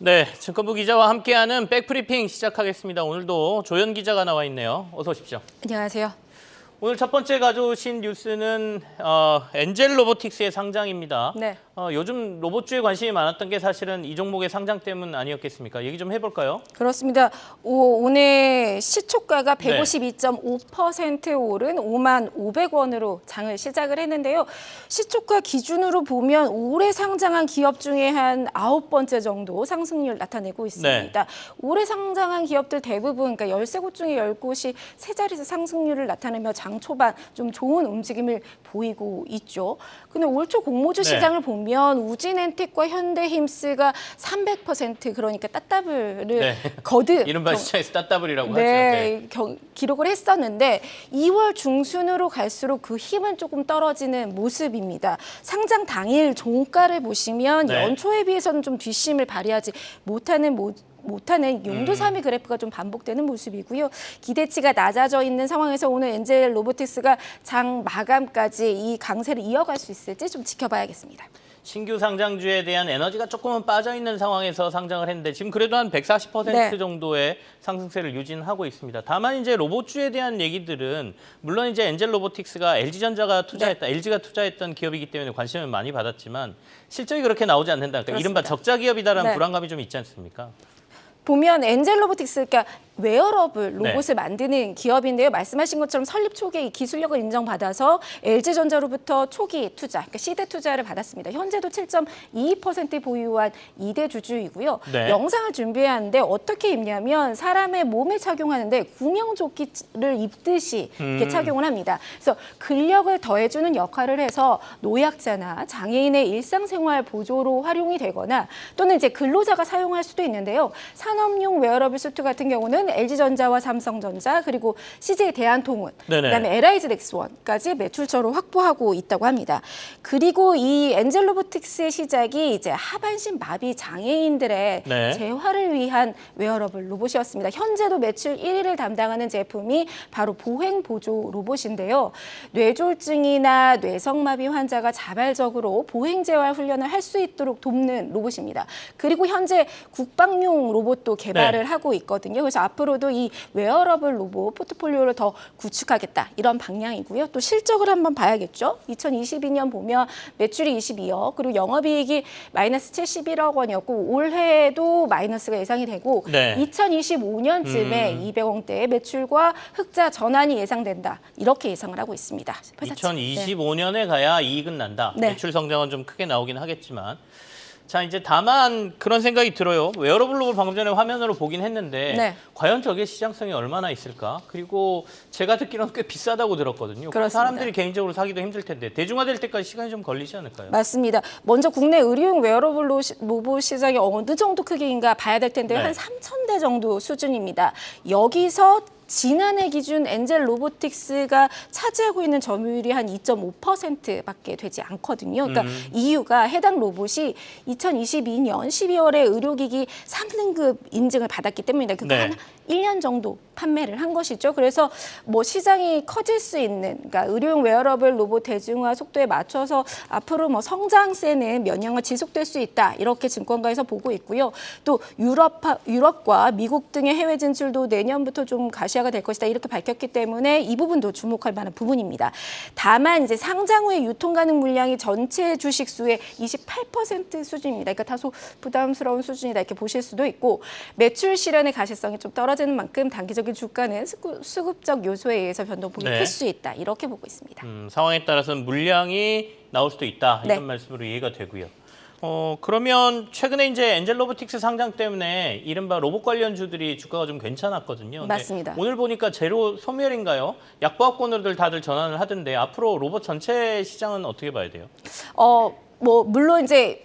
네, 증권부 기자와 함께하는 백브리핑 시작하겠습니다. 오늘도 조현 기자가 나와 있네요. 어서 오십시오. 안녕하세요. 오늘 첫 번째 가져오신 뉴스는 엔젤 로보틱스의 상장입니다. 네. 요즘 로봇주에 관심이 많았던 게 사실은 이 종목의 상장 때문 아니었겠습니까? 얘기 좀 해볼까요? 그렇습니다. 오늘 시초가가 네. 152.5% 오른 5만 500원으로 장을 시작을 했는데요. 시초가 기준으로 보면 올해 상장한 기업 중에 한 9번째 정도 상승률 나타내고 있습니다. 올해 상장한 기업들 대부분 그러니까 13곳 중에 10곳이 세 자릿수 상승률을 나타내며 장 초반 좀 좋은 움직임을 보이고 있죠. 근데 올 초 공모주 시장을 보면 우진엔텍과 현대힘스가 300% 그러니까 따따블을 거듭 이른바 시장에서 따따블이라고 하죠. 네, 기록을 했었는데 2월 중순으로 갈수록 그 힘은 조금 떨어지는 모습입니다. 상장 당일 종가를 보시면 연초에 비해서는 좀 뒷심을 발휘하지 못하는 용도3위 그래프가 좀 반복되는 모습이고요. 기대치가 낮아져 있는 상황에서 오늘 엔젤 로보틱스가 장 마감까지 이 강세를 이어갈 수 있을지 좀 지켜봐야겠습니다. 신규 상장주에 대한 에너지가 조금은 빠져있는 상황에서 상장을 했는데 지금 그래도 한 140% 정도의 상승세를 유지하고 있습니다. 다만 이제 로봇주에 대한 얘기들은 물론 이제 엔젤 로보틱스가 LG전자가 투자했다, LG가 투자했던 기업이기 때문에 관심을 많이 받았지만 실적이 그렇게 나오지 않는다. 그러니까 이른바 적자 기업이다라는 불안감이 좀 있지 않습니까? 보면 엔젤 로보틱스, 그러니까 웨어러블 로봇을 만드는 기업인데요. 말씀하신 것처럼 설립 초기에 이 기술력을 인정받아서 LG전자로부터 초기 투자, 그러니까 시대 투자를 받았습니다. 현재도 7.22% 보유한 2대 주주이고요. 영상을 준비하는데 어떻게 입냐면 사람의 몸에 착용하는데 구명조끼를 입듯이 이렇게 착용을 합니다. 그래서 근력을 더해주는 역할을 해서 노약자나 장애인의 일상생활 보조로 활용이 되거나 또는 이제 근로자가 사용할 수도 있는데요. 산업용 웨어러블 수트 같은 경우는 LG전자와 삼성전자 그리고 CJ 대한통운, 그다음에 LIG 넥스원까지 매출처로 확보하고 있다고 합니다. 그리고 이 엔젤 로보틱스의 시작이 이제 하반신 마비 장애인들의 재활을 위한 웨어러블 로봇이었습니다. 현재도 매출 1위를 담당하는 제품이 바로 보행 보조 로봇인데요. 뇌졸중이나 뇌성마비 환자가 자발적으로 보행 재활 훈련을 할 수 있도록 돕는 로봇입니다. 그리고 현재 국방용 로봇도 개발을 하고 있거든요. 그래서 앞으로도 이 웨어러블 로봇 포트폴리오를 더 구축하겠다 이런 방향이고요. 또 실적을 한번 봐야겠죠. 2022년 보면 매출이 22억 그리고 영업이익이 마이너스 71억 원이었고 올해도 마이너스가 예상이 되고 2025년쯤에 200억대의 매출과 흑자 전환이 예상된다. 이렇게 예상을 하고 있습니다. 2025년에 가야 이익은 난다. 매출 성장은 좀 크게 나오긴 하겠지만 자, 이제 다만 그런 생각이 들어요. 웨어러블 로봇 방금 전에 화면으로 보긴 했는데 과연 저게 시장성이 얼마나 있을까? 그리고 제가 듣기로는 꽤 비싸다고 들었거든요. 사람들이 개인적으로 사기도 힘들 텐데 대중화될 때까지 시간이 좀 걸리지 않을까요? 맞습니다. 먼저 국내 의료용 웨어러블 로봇 시장이 어느 정도 크기인가 봐야 될 텐데요. 한 3,000대 정도 수준입니다. 여기서 지난해 기준 엔젤 로보틱스가 차지하고 있는 점유율이 한 2.5%밖에 되지 않거든요. 그러니까 이유가 해당 로봇이 2022년 12월에 의료기기 3등급 인증을 받았기 때문입니다. 그거 한 1년 정도 판매를 한 것이죠. 그래서 뭐 시장이 커질 수 있는, 그러니까 의료용 웨어러블 로봇 대중화 속도에 맞춰서 앞으로 뭐 성장세는 몇 년간 지속될 수 있다. 이렇게 증권가에서 보고 있고요. 또 유럽과 미국 등의 해외 진출도 내년부터 좀 가시화가 될 것이다. 이렇게 밝혔기 때문에 이 부분도 주목할 만한 부분입니다. 다만 이제 상장 후에 유통 가능 물량이 전체 주식 수의 28% 수준입니다. 그러니까 다소 부담스러운 수준이다. 이렇게 보실 수도 있고 매출 실현의 가시성이 좀 떨어지는 만큼 단기적인 주가는 수급적 요소에 의해서 변동폭이 클 수 있다. 이렇게 보고 있습니다. 상황에 따라서는 물량이 나올 수도 있다. 이런 말씀으로 이해가 되고요. 그러면 최근에 이제 엔젤 로보틱스 상장 때문에 이른바 로봇 관련주들이 주가가 좀 괜찮았거든요. 맞습니다. 오늘 보니까 제로 소멸인가요? 약보합권으로들 다들 전환을 하던데 앞으로 로봇 전체 시장은 어떻게 봐야 돼요? 뭐 물론 이제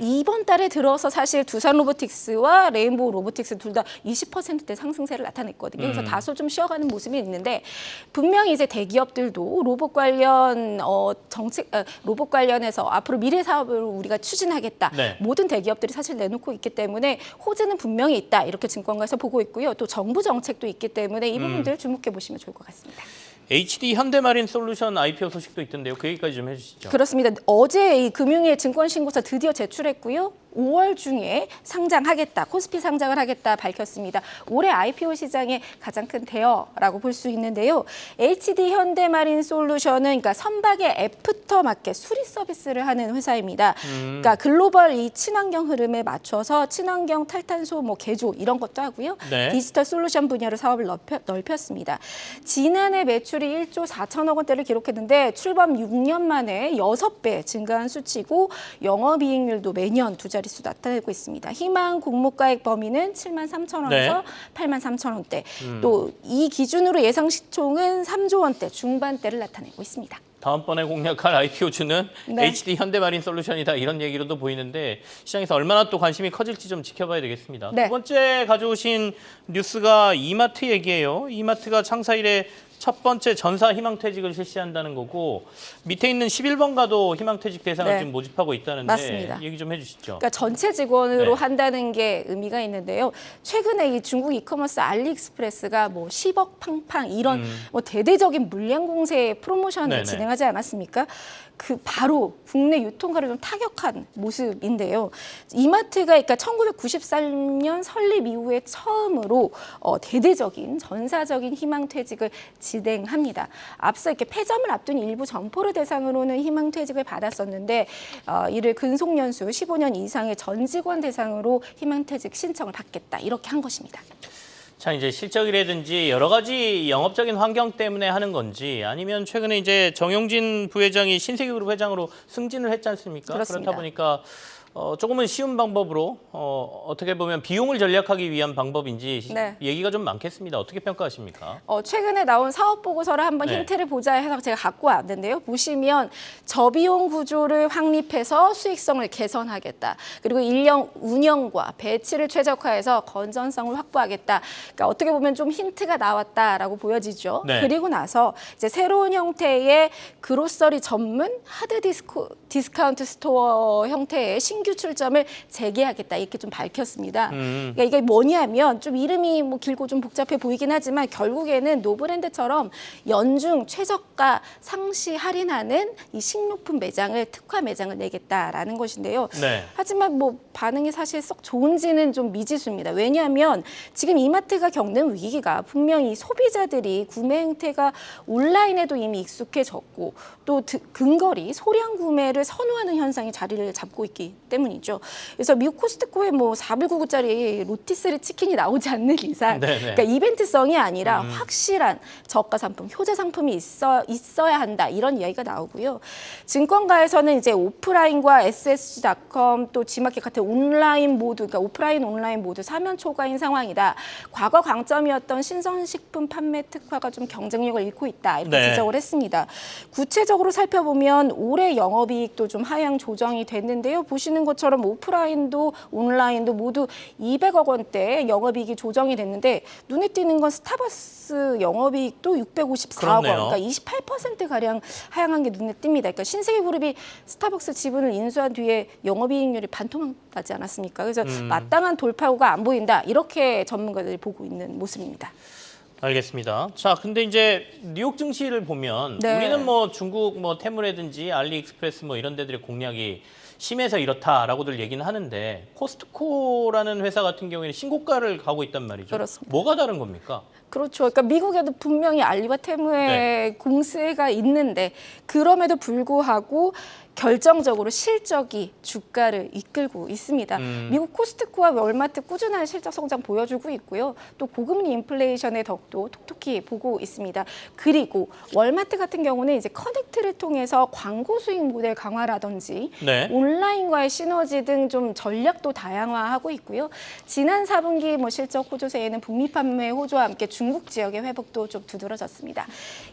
이번 달에 들어서 사실 두산 로보틱스와 레인보우 로보틱스 둘 다 20%대 상승세를 나타냈거든요. 그래서 다소 좀 쉬어가는 모습이 있는데 분명히 이제 대기업들도 로봇 관련 로봇 관련해서 앞으로 미래 사업을 우리가 추진하겠다. 모든 대기업들이 사실 내놓고 있기 때문에 호재는 분명히 있다. 이렇게 증권가에서 보고 있고요. 또 정부 정책도 있기 때문에 이 부분들 주목해 보시면 좋을 것 같습니다. HD 현대마린 솔루션 IPO 소식도 있던데요. 그 얘기까지 좀 해주시죠. 그렇습니다. 어제 이 금융위 증권신고서 드디어 제출했고요. 5월 중에 상장하겠다, 코스피 상장을 하겠다 밝혔습니다. 올해 IPO 시장의 가장 큰 대어라고 볼 수 있는데요. HD 현대마린솔루션은 그러니까 선박의 애프터마켓 수리 서비스를 하는 회사입니다. 그러니까 글로벌 이 친환경 흐름에 맞춰서 친환경 탈탄소 개조 이런 것도 하고요. 네. 디지털 솔루션 분야로 사업을 넓혔습니다. 지난해 매출이 1조 4천억 원대를 기록했는데 출범 6년 만에 6배 증가한 수치고 영업이익률도 매년 두 자릿수 나타내고 있습니다. 희망 공모가액 범위는 7만 3천 원에서 8만 3천 원대. 또 이 기준으로 예상 시총은 3조 원대 중반대를 나타내고 있습니다. 다음번에 공략할 IPO주는 네. HD 현대마린솔루션이다 이런 얘기로도 보이는데 시장에서 얼마나 또 관심이 커질지 좀 지켜봐야 되겠습니다. 네. 두 번째 가져오신 뉴스가 이마트 얘기예요. 이마트가 창사 이래 첫 번째 전사 희망퇴직을 실시한다는 거고 밑에 있는 11번가도 희망퇴직 대상을 네. 지금 모집하고 있다는데 맞습니다. 얘기 좀 해주시죠. 그러니까 전체 직원으로 네. 한다는 게 의미가 있는데요. 최근에 이 중국 이커머스 알리익스프레스가 10억 팡팡 이런 대대적인 물량 공세 프로모션을 네네. 진행하지 않았습니까? 그 바로 국내 유통가를 좀 타격한 모습인데요. 이마트가 그러니까 1993년 설립 이후에 처음으로 대대적인 전사적인 희망퇴직을 진행합니다. 앞서 이렇게 폐점을 앞둔 일부 점포를 대상으로는 희망퇴직을 받았었는데 이를 근속연수 15년 이상의 전 직원 대상으로 희망퇴직 신청을 받겠다 이렇게 한 것입니다. 자, 이제 실적이라든지 여러 가지 영업적인 환경 때문에 하는 건지 아니면 최근에 이제 정용진 부회장이 신세계그룹 회장으로 승진을 했지 않습니까? 그렇습니다. 그렇다 보니까 조금은 쉬운 방법으로 어떻게 보면 비용을 절약하기 위한 방법인지 네. 얘기가 좀 많겠습니다. 어떻게 평가하십니까? 최근에 나온 사업 보고서를 한번 네. 힌트를 보자 해서 제가 갖고 왔는데요. 보시면 저비용 구조를 확립해서 수익성을 개선하겠다. 그리고 인력 운영과 배치를 최적화해서 건전성을 확보하겠다. 그러니까 어떻게 보면 좀 힌트가 나왔다라고 보여지죠. 네. 그리고 나서 이제 새로운 형태의 그로서리 전문 하드 디스카운트 스토어 형태의 신규 출점을 재개하겠다 이렇게 좀 밝혔습니다. 그러니까 이게 뭐냐면 좀 이름이 길고 좀 복잡해 보이긴 하지만 결국에는 노브랜드처럼 연중 최저가 상시 할인하는 이 식료품 매장을 특화 매장을 내겠다라는 것인데요. 네. 하지만 반응이 사실 썩 좋은지는 좀 미지수입니다. 왜냐하면 지금 이마트가 겪는 위기가 분명히 소비자들이 구매 행태가 온라인에도 이미 익숙해졌고 또 근거리 소량 구매를 선호하는 현상이 자리를 잡고 있기 때문이죠. 그래서 미국 코스트코에 4불99짜리 로티스리 치킨이 나오지 않는 이상 네네. 그러니까 이벤트성이 아니라 확실한 저가 상품, 효자 상품이 있어야 한다 이런 이야기가 나오고요. 증권가에서는 이제 오프라인과 ssg.com 또 G마켓 같은 온라인 모두 그러니까 오프라인 온라인 모두 사면 초과인 상황이다. 과거 강점이었던 신선식품 판매 특화가 좀 경쟁력을 잃고 있다 이렇게 네. 지적을 했습니다. 구체적으로 살펴보면 올해 영업이익도 좀 하향 조정이 됐는데요. 보시는 것처럼 오프라인도 온라인도 모두 200억 원대 영업이익이 조정이 됐는데 눈에 띄는 건 스타벅스 영업이익도 654억 원, 그렇네요. 그러니까 28%가량 하향한 게 눈에 띕니다. 그러니까 신세계그룹이 스타벅스 지분을 인수한 뒤에 영업이익률이 반토막 나지 않았습니까? 그래서 마땅한 돌파구가 안 보인다. 이렇게 전문가들이 보고 있는 모습입니다. 알겠습니다. 자, 근데 이제 뉴욕 증시를 보면 네. 우리는 중국 테무라든지 알리익스프레스 이런 데들의 공략이 심해서 이렇다라고들 얘기는 하는데 코스트코라는 회사 같은 경우에는 신고가를 가고 있단 말이죠. 그렇습니다. 뭐가 다른 겁니까? 그렇죠. 그러니까 미국에도 분명히 알리와 테무의 네. 공세가 있는데 그럼에도 불구하고 결정적으로 실적이 주가를 이끌고 있습니다. 미국 코스트코와 월마트 꾸준한 실적 성장 보여주고 있고요. 또 고금리 인플레이션의 덕도 톡톡히 보고 있습니다. 그리고 월마트 같은 경우는 이제 커넥트를 통해서 광고 수익 모델 강화라든지 네. 온라인과의 시너지 등 좀 전략도 다양화하고 있고요. 지난 4분기 실적 호조세에는 북미 판매 호조와 함께 중국 지역의 회복도 좀 두드러졌습니다.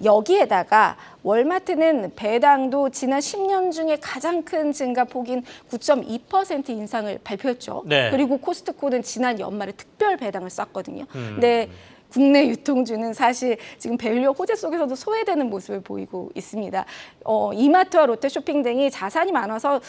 여기에다가 월마트는 배당도 지난 10년 중에 가장 큰 증가폭인 9.2% 인상을 발표했죠. 네. 그리고 코스트코는 지난 연말에 특별 배당을 쐈거든요. 근데 국내 유통주는 사실 지금 밸류업 호재 속에서도 소외되는 모습을 보이고 있습니다. 이마트와 롯데쇼핑 등이 자산이 많아서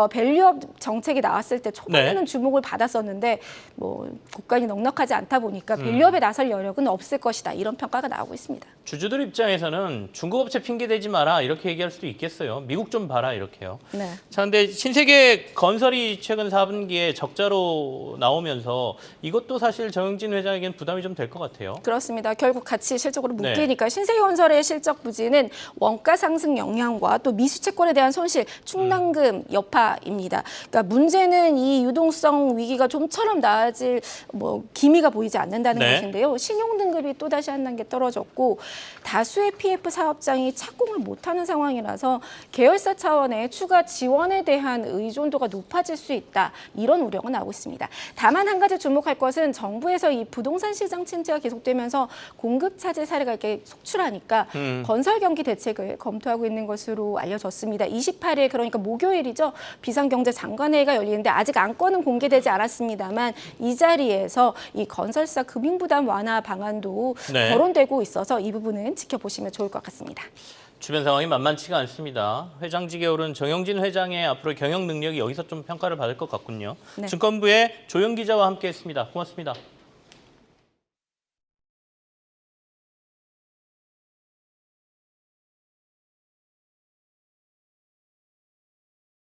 밸류업 정책이 나왔을 때 초반에는 네. 주목을 받았었는데 고간이 넉넉하지 않다 보니까 밸류업에 나설 여력은 없을 것이다. 이런 평가가 나오고 있습니다. 주주들 입장에서는 중국 업체 핑계 대지 마라 이렇게 얘기할 수도 있겠어요. 미국 좀 봐라 이렇게요. 네. 자, 근데 신세계 건설이 최근 4분기에 적자로 나오면서 이것도 사실 정영진 회장에겐 부담이 좀 될 것 같아요. 그렇습니다. 결국 같이 실적으로 네. 묶이니까 신세계건설의 실적 부진은 원가 상승 영향과 또 미수 채권에 대한 손실, 충당금 여파입니다. 그러니까 문제는 이 유동성 위기가 좀처럼 나아질 기미가 보이지 않는다는 네. 것인데요. 신용 등급이 또 다시 한 단계 떨어졌고 다수의 PF 사업장이 착공을 못하는 상황이라서 계열사 차원의 추가 지원에 대한 의존도가 높아질 수 있다. 이런 우려가 나오고 있습니다. 다만 한 가지 주목할 것은 정부에서 이 부동산 시장 침체가 계속되면서 공급 차질 사례가 이렇게 속출하니까 건설 경기 대책을 검토하고 있는 것으로 알려졌습니다. 28일 그러니까 목요일이죠. 비상경제 장관회의가 열리는데 아직 안건은 공개되지 않았습니다만 이 자리에서 이 건설사 금융부담 완화 방안도 네. 거론되고 있어서 이 부분은 지켜보시면 좋을 것 같습니다. 주변 상황이 만만치가 않습니다. 회장직에 오른 정영진 회장의 앞으로 경영 능력이 여기서 좀 평가를 받을 것 같군요. 네. 증권부의 조영 기자와 함께했습니다. 고맙습니다.